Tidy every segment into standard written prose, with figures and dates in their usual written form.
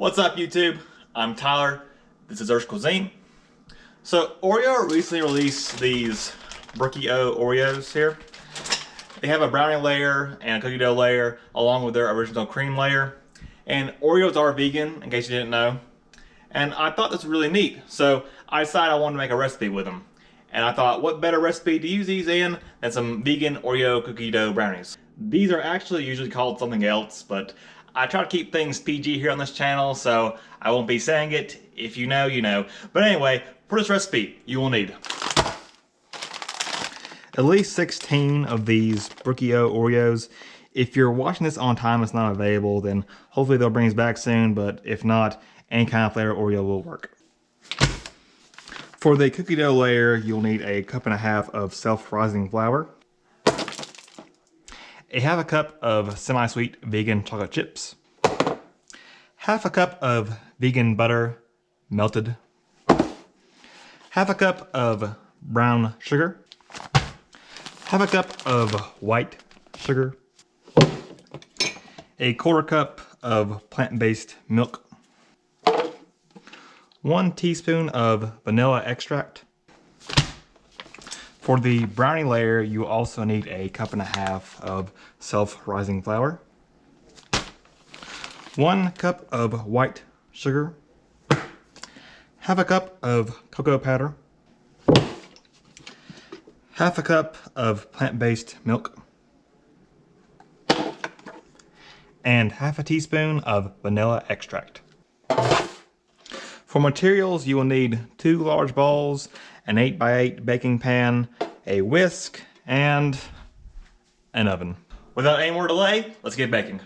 What's up, YouTube? I'm Tyler. This is Earth's Cuisine. So Oreo recently released these Brownie Oreos here. They have a brownie layer and a cookie dough layer along with their original cream layer. And Oreos are vegan, in case you didn't know. And I thought this was really neat, so I decided I wanted to make a recipe with them. And I thought, what better recipe to use these in than some vegan Oreo cookie dough brownies. These are actually usually called something else, but I try to keep things PG here on this channel, so I won't be saying it. If you know, you know. But anyway, for this recipe, you will need at least 16 of these Brownie Oreos. If you're watching this on time, it's not available, then hopefully they'll bring us back soon, but if not, any kind of flavor Oreo will work. For the cookie dough layer, you'll need a 1.5 cups of self-rising flour, a 1/2 cup of semi-sweet vegan chocolate chips, 1/2 cup of vegan butter melted, 1/2 cup of brown sugar, 1/2 cup of white sugar, a 1/4 cup of plant-based milk, 1 teaspoon of vanilla extract. For the brownie layer, you also need a 1.5 cups of self-rising flour, 1 cup of white sugar, 1/2 cup of cocoa powder, 1/2 cup of plant-based milk, and 1/2 teaspoon of vanilla extract. For materials, you will need 2 large bowls, an 8x8 baking pan, a whisk, and an oven. Without any more delay, let's get baking.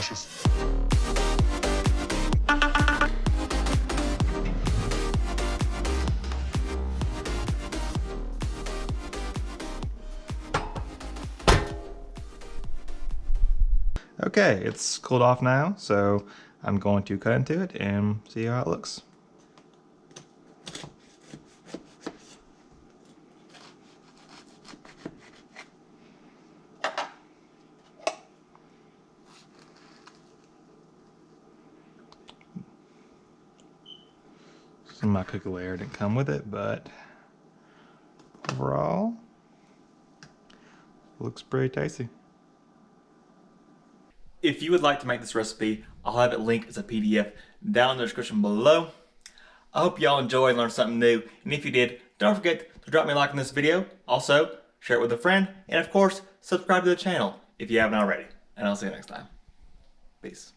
delicious. Okay, it's cooled off now, so I'm going to cut into it and see how it looks. Some of my cookie layer didn't come with it, but overall, looks pretty tasty. If you would like to make this recipe, I'll have it linked as a PDF down in the description below. I hope y'all enjoyed and learned something new, and if you did, don't forget to drop me a like on this video. Also, share it with a friend, and of course, subscribe to the channel if you haven't already. And I'll see you next time. Peace.